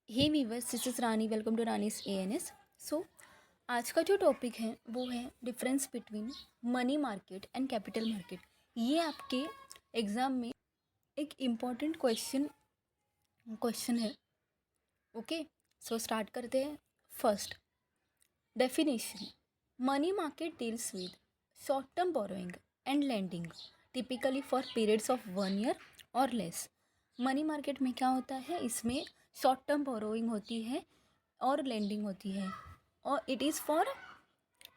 Hey viewers, this is Rani. Welcome to Rani's ANS. So आज का जो टॉपिक है वो है difference between money market and capital market. ये आपके एग्ज़ाम में एक इम्पॉर्टेंट क्वेश्चन है। ओके, सो स्टार्ट करते हैं। First definition: money market deals with short term borrowing and lending typically for periods of 1 year और लेस। मनी मार्केट में क्या होता है, इसमें शॉर्ट टर्म बोरोइंग होती है और लेंडिंग होती है, और इट इज़ फॉर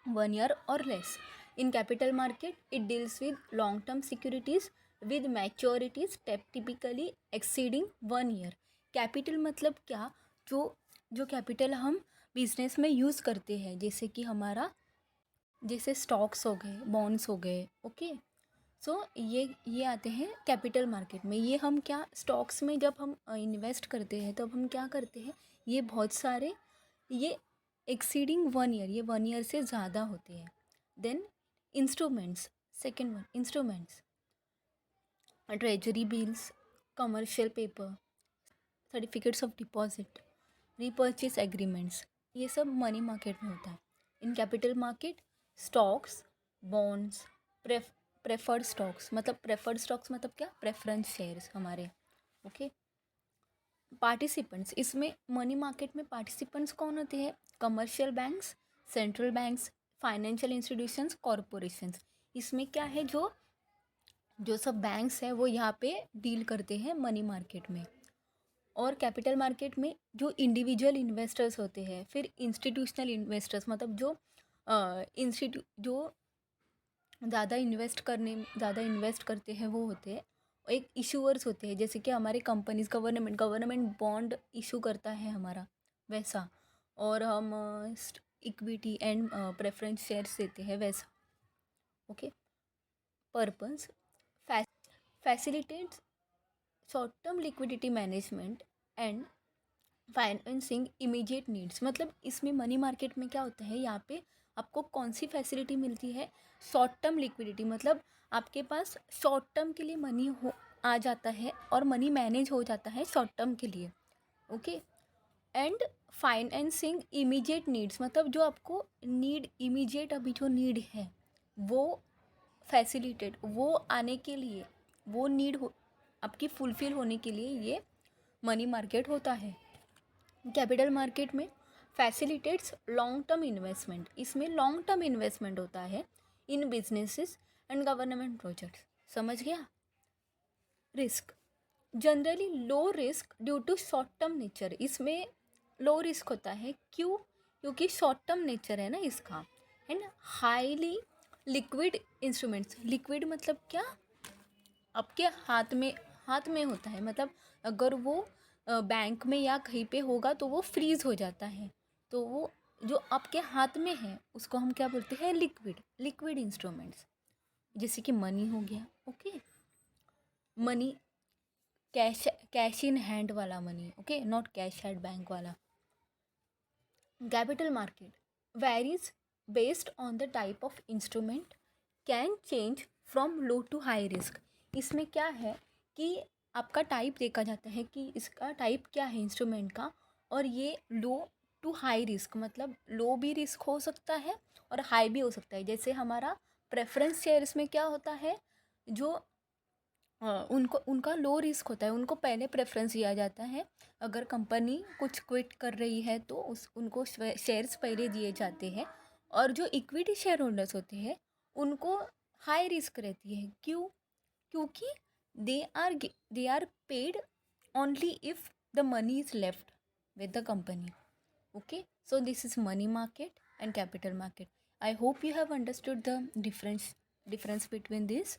1 year और less. In capital market it deals with long term securities with मैच्योरिटीज typically exceeding 1 year। Capital मतलब क्या? जो जो कैपिटल हम बिजनेस में यूज़ करते हैं, जैसे कि हमारा जैसे स्टॉक्स हो गए, बॉन्ड्स हो गए। ओके, सो ये आते हैं कैपिटल मार्केट में। ये हम क्या, स्टॉक्स में जब हम इन्वेस्ट करते हैं तब हम क्या करते हैं, ये बहुत सारे ये एक्सीडिंग 1 year, ये 1 year से ज़्यादा होते हैं। Then instruments, second one instruments, treasury bills, commercial paper, certificates of deposit, repurchase agreements, ये सब मनी मार्केट में होता है। In capital market stocks, bonds, preferred stocks मतलब क्या, प्रेफरेंस शेयर्स हमारे। ओके, पार्टिसिपेंट्स, इसमें मनी मार्केट में पार्टिसिपेंट्स कौन होते हैं? Commercial banks, central banks, financial institutions, corporations. इसमें क्या है, जो जो सब बैंक्स हैं वो यहाँ पे डील करते हैं मनी मार्केट में। और कैपिटल मार्केट में जो इंडिविजुअल इन्वेस्टर्स होते हैं, फिर इंस्टीट्यूशनल इन्वेस्टर्स मतलब जो जो ज़्यादा इन्वेस्ट करते हैं वो होते हैं। एक इशूअर्स होते हैं, जैसे कि हमारे कंपनीज, गवर्नमेंट बॉन्ड इशू करता है हमारा, वैसा। और हम इक्विटी एंड प्रेफरेंस शेयर्स देते हैं, वैसा। Okay, purpose facilitates short term liquidity management and financing immediate needs. मतलब इसमें मनी मार्केट में क्या होता है, यहाँ पे आपको कौन सी फैसिलिटी मिलती है? शॉर्ट टर्म लिक्विडिटी, मतलब आपके पास शॉर्ट टर्म के लिए मनी हो आ जाता है और मनी मैनेज हो जाता है शॉर्ट टर्म के लिए। Okay, and financing immediate needs, मतलब जो आपको नीड, इमीडिएट अभी जो नीड है वो फैसिलिटेट, वो आने के लिए, वो नीड हो आपकी फुलफिल होने के लिए ये मनी मार्केट होता है। कैपिटल मार्केट में फैसिलिटेट्स लॉन्ग टर्म इन्वेस्टमेंट, इसमें लॉन्ग टर्म इन्वेस्टमेंट होता है in businesses and government projects. समझ गया? Risk generally low risk due to short term nature, इसमें लो रिस्क होता है। क्यों? क्योंकि शॉर्ट टर्म नेचर है ना इसका। And highly liquid instruments, liquid मतलब क्या, आपके हाथ में होता है, मतलब अगर वो बैंक में या कहीं पे होगा तो वो फ्रीज हो जाता है। तो वो जो आपके हाथ में है उसको हम क्या बोलते हैं? लिक्विड इंस्ट्रूमेंट्स, जैसे कि मनी हो गया। Okay, money cash in hand वाला money, okay, not cash at bank वाला। Capital market varies based on the type of instrument, can change from low to high risk. इसमें क्या है कि आपका टाइप देखा जाता है कि इसका टाइप क्या है इंस्ट्रूमेंट का, और ये लो टू हाई रिस्क, मतलब लो भी रिस्क हो सकता है और हाई भी हो सकता है। जैसे हमारा प्रेफरेंस शेयर्स में क्या होता है, जो उनका लो रिस्क होता है, उनको पहले प्रेफरेंस दिया जाता है। अगर कंपनी कुछ क्विट कर रही है तो उनको शेयर्स पहले दिए जाते हैं। और जो इक्विटी शेयर होल्डर्स होते हैं उनको हाई रिस्क रहती है। क्यों? क्योंकि they are paid only if the money is left with the company. Okay, so this is money market and capital market. I hope you have understood the difference between this.